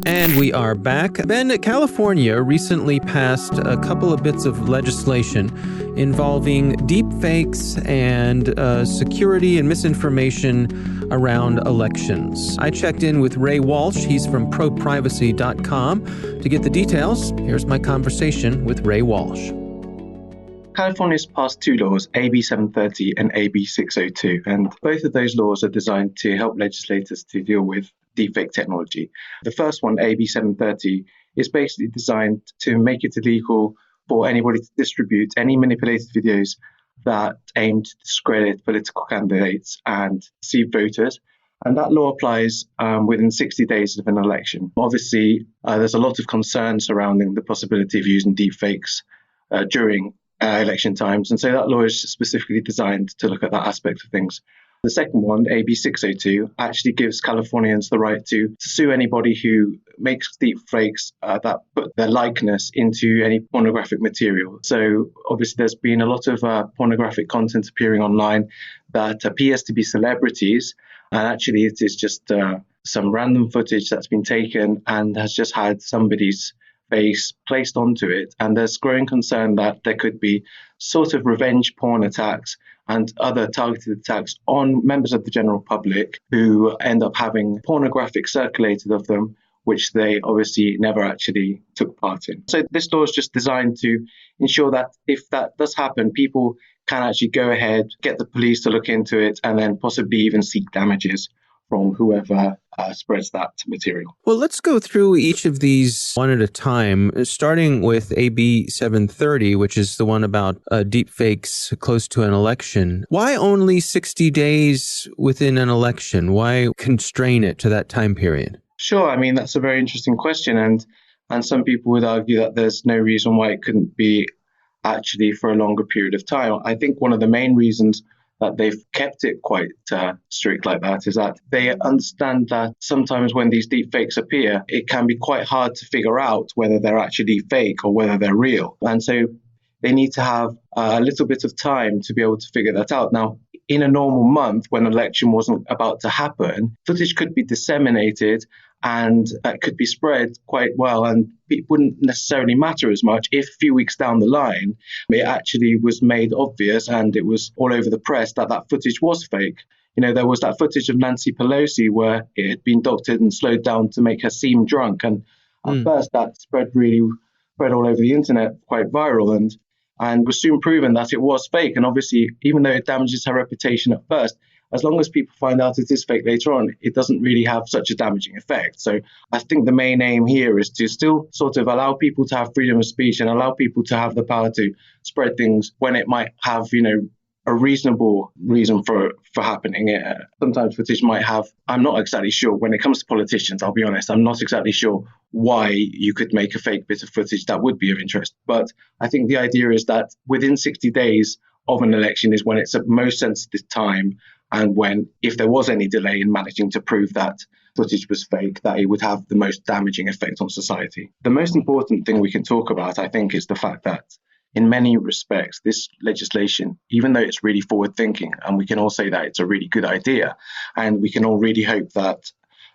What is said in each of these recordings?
And we are back. Ben, California recently passed a couple of bits of legislation involving deepfakes and security and misinformation around elections. I checked in with Ray Walsh. He's from ProPrivacy.com. To get the details, here's my conversation with Ray Walsh. California's passed two laws, AB 730 and AB 602, and both of those laws are designed to help legislators to deal with deepfake technology. The first one, AB 730, is basically designed to make it illegal for anybody to distribute any manipulated videos that aim to discredit political candidates and deceive voters. And that law applies within 60 days of an election. Obviously, there's a lot of concern surrounding the possibility of using deepfakes during election times. And so that law is specifically designed to look at that aspect of things. The second one, AB 602, actually gives Californians the right to sue anybody who makes deepfakes that put their likeness into any pornographic material. So obviously there's been a lot of pornographic content appearing online that appears to be celebrities, and actually it is just some random footage that's been taken and has just had somebody's face placed onto it. And there's growing concern that there could be sort of revenge porn attacks and other targeted attacks on members of the general public who end up having pornographic circulated of them, which they obviously never actually took part in. So this law is just designed to ensure that if that does happen, people can actually go ahead, get the police to look into it, and then possibly even seek damages from whoever spreads that material. Well, let's go through each of these one at a time, starting with AB 730, which is the one about deepfakes close to an election. Why only 60 days within an election? Why constrain it to that time period? Sure. I mean, that's a very interesting question. And some people would argue that there's no reason why it couldn't be actually for a longer period of time. I think one of the main reasons that they've kept it quite strict like that is that they understand that sometimes when these deepfakes appear, it can be quite hard to figure out whether they're actually fake or whether they're real. And so they need to have a little bit of time to be able to figure that out. Now, in a normal month when an election wasn't about to happen, footage could be disseminated and that could be spread quite well, and it wouldn't necessarily matter as much if a few weeks down the line it actually was made obvious and it was all over the press that that footage was fake. You know, there was that footage of Nancy Pelosi where it had been doctored and slowed down to make her seem drunk, and at first that spread all over the internet, quite viral, and was soon proven that it was fake. And obviously, even though it damages her reputation at first, as long as people find out it is fake later on, it doesn't really have such a damaging effect. So I think the main aim here is to still sort of allow people to have freedom of speech and allow people to have the power to spread things when it might have, you know, a reasonable reason for happening. Sometimes footage might have, I'm not exactly sure when it comes to politicians, I'll be honest, I'm not exactly sure why you could make a fake bit of footage that would be of interest. But I think the idea is that within 60 days of an election is when it's at most sensitive time, and when, if there was any delay in managing to prove that footage was fake, that it would have the most damaging effect on society. The most important thing we can talk about, I think, is the fact that in many respects, this legislation, even though it's really forward-thinking, and we can all say that it's a really good idea, and we can all really hope that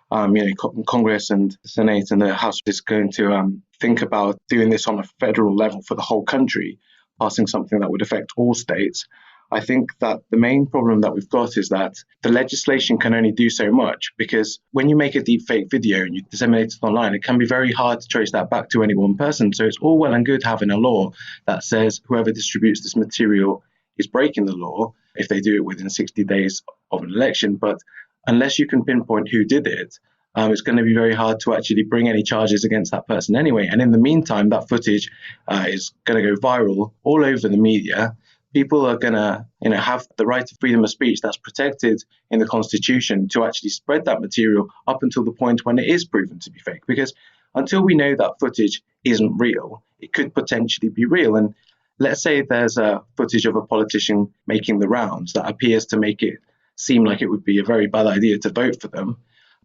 Congress and the Senate and the House is going to think about doing this on a federal level for the whole country, passing something that would affect all states. I think that the main problem that we've got is that the legislation can only do so much, because when you make a deepfake video and you disseminate it online, it can be very hard to trace that back to any one person. So it's all well and good having a law that says whoever distributes this material is breaking the law if they do it within 60 days of an election. But unless you can pinpoint who did it, it's going to be very hard to actually bring any charges against that person anyway. And in the meantime, that footage is going to go viral all over the media. People are going to, have the right to freedom of speech that's protected in the Constitution to actually spread that material up until the point when it is proven to be fake. Because until we know that footage isn't real, it could potentially be real. And let's say there's a footage of a politician making the rounds that appears to make it seem like it would be a very bad idea to vote for them.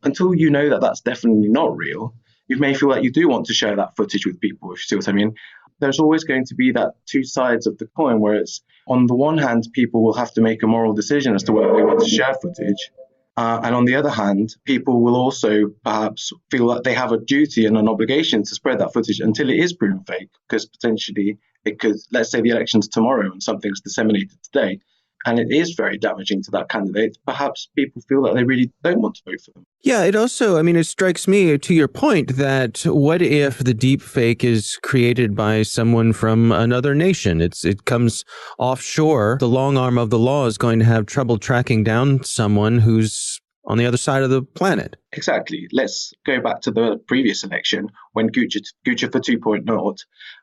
Until you know that that's definitely not real, you may feel like you do want to share that footage with people, if you see what I mean. There's always going to be that two sides of the coin where it's, on the one hand, people will have to make a moral decision as to whether they want to share footage. And on the other hand, people will also perhaps feel that they have a duty and an obligation to spread that footage until it is proven fake, because potentially it could, let's say the election's tomorrow and something's disseminated today, and it is very damaging to that candidate, perhaps people feel that they really don't want to vote for them. Yeah, it also, it strikes me, to your point, that what if the deep fake is created by someone from another nation? It comes offshore. The long arm of the law is going to have trouble tracking down someone who's on the other side of the planet. Exactly. Let's go back to the previous election when Gucci for 2.0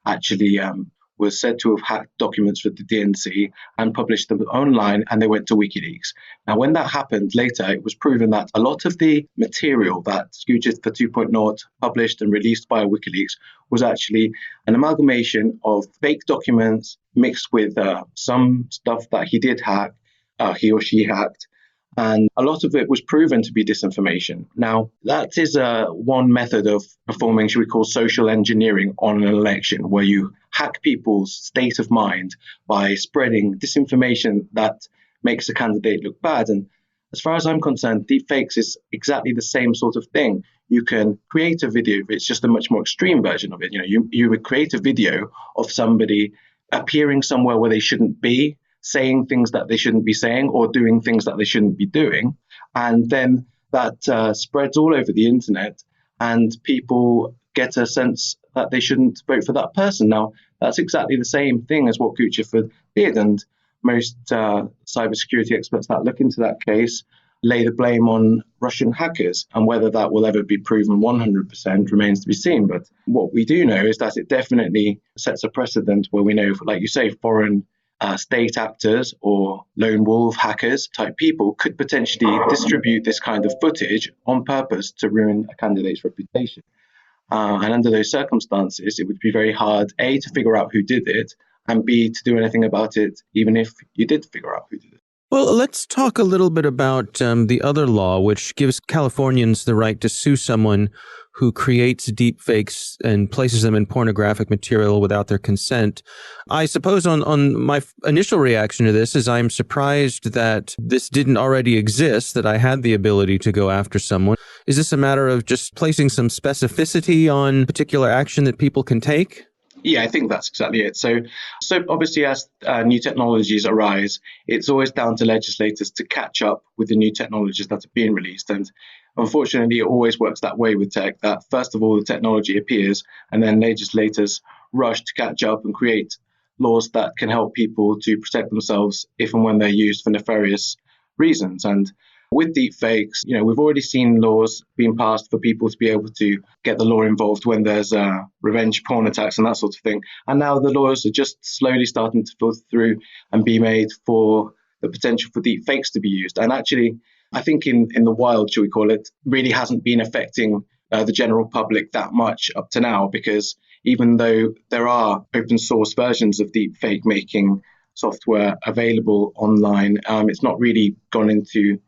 actually was said to have hacked documents for the DNC and published them online, and they went to WikiLeaks. Now, when that happened later, it was proven that a lot of the material that Gucci for 2.0 published and released by WikiLeaks was actually an amalgamation of fake documents mixed with some stuff that he did hack, he or she hacked, and a lot of it was proven to be disinformation. Now, that is one method of performing, should we call, social engineering on an election, where you hack people's state of mind by spreading disinformation that makes a candidate look bad. And as far as I'm concerned, deepfakes is exactly the same sort of thing. You can create a video, it's just a much more extreme version of it. You would create a video of somebody appearing somewhere where they shouldn't be, saying things that they shouldn't be saying, or doing things that they shouldn't be doing. And then that spreads all over the internet, and people get a sense that they shouldn't vote for that person. Now, that's exactly the same thing as what Gucci did. And most cybersecurity experts that look into that case lay the blame on Russian hackers. And whether that will ever be proven 100% remains to be seen. But what we do know is that it definitely sets a precedent where we know, like you say, foreign state actors or lone wolf hackers type people could potentially distribute this kind of footage on purpose to ruin a candidate's reputation. And under those circumstances, it would be very hard, A, to figure out who did it, and B, to do anything about it, even if you did figure out who did it. Well, let's talk a little bit about the other law, which gives Californians the right to sue someone who creates deepfakes and places them in pornographic material without their consent. I suppose on my initial reaction to this is I'm surprised that this didn't already exist, that I had the ability to go after someone. Is this a matter of just placing some specificity on particular action that people can take? Yeah, I think that's exactly it. So obviously, as new technologies arise, it's always down to legislators to catch up with the new technologies that are being released. And unfortunately, it always works that way with tech, that first of all, the technology appears, and then legislators rush to catch up and create laws that can help people to protect themselves if and when they're used for nefarious reasons. And with deepfakes, we've already seen laws being passed for people to be able to get the law involved when there's revenge porn attacks and that sort of thing. And now the laws are just slowly starting to filter through and be made for the potential for deepfakes to be used. And actually, I think in the wild, shall we call it, really hasn't been affecting the general public that much up to now, because even though there are open source versions of deepfake making software available online, it's not really gone into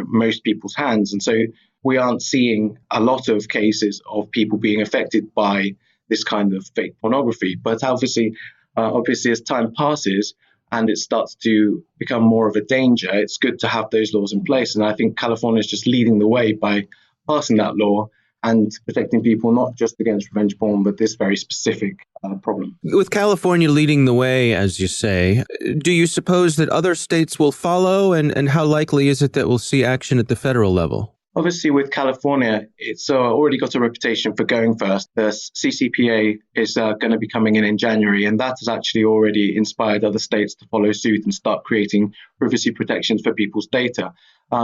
most people's hands. And so we aren't seeing a lot of cases of people being affected by this kind of fake pornography. But obviously, as time passes and it starts to become more of a danger, it's good to have those laws in place. And I think California is just leading the way by passing that law and protecting people not just against revenge porn, but this very specific problem. With California leading the way, as you say, do you suppose that other states will follow? And how likely is it that we'll see action at the federal level? Obviously, with California, it's already got a reputation for going first. The CCPA is going to be coming in January, and that has actually already inspired other states to follow suit and start creating privacy protections for people's data.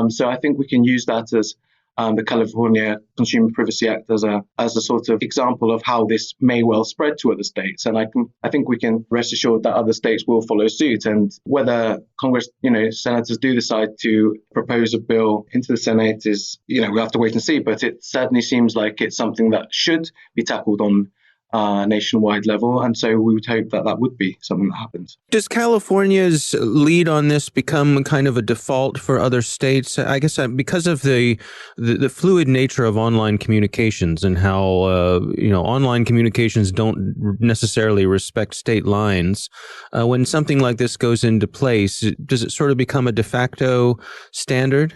So I think we can use that as the California Consumer Privacy Act as a sort of example of how this may well spread to other states. And I think we can rest assured that other states will follow suit. And whether Congress, senators do decide to propose a bill into the Senate is, we'll have to wait and see. But it certainly seems like it's something that should be tackled on nationwide level. And so we would hope that that would be something that happens. Does California's lead on this become kind of a default for other states? I guess because of the fluid nature of online communications and how online communications don't necessarily respect state lines. When something like this goes into place, does it sort of become a de facto standard?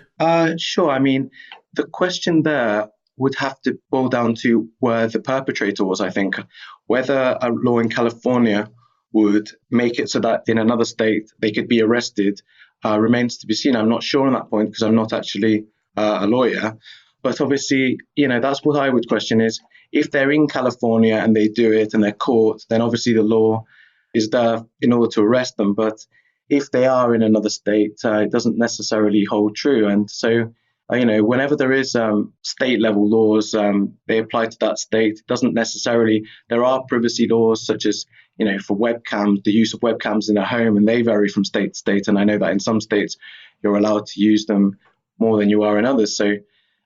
Sure. I mean, the question there would have to boil down to where the perpetrator was, I think. Whether a law in California would make it so that in another state they could be arrested remains to be seen. I'm not sure on that point because I'm not actually a lawyer. But obviously, that's what I would question is if they're in California and they do it and they're caught, then obviously the law is there in order to arrest them. But if they are in another state, it doesn't necessarily hold true. And so whenever there is state level laws, they apply to that state. It doesn't necessarily, there are privacy laws such as, for webcams, the use of webcams in a home, and they vary from state to state. And I know that in some states, you're allowed to use them more than you are in others. So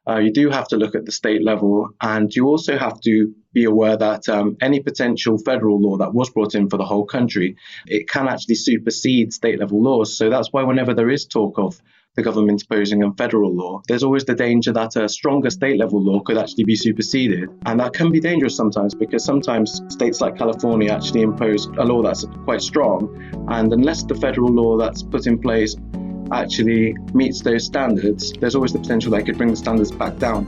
you do have to look at the state level. And you also have to be aware that any potential federal law that was brought in for the whole country, it can actually supersede state level laws. So that's why whenever there is talk of the government imposing a federal law, there's always the danger that a stronger state level law could actually be superseded. And that can be dangerous sometimes because sometimes states like California actually impose a law that's quite strong. And unless the federal law that's put in place actually meets those standards, there's always the potential they could bring the standards back down.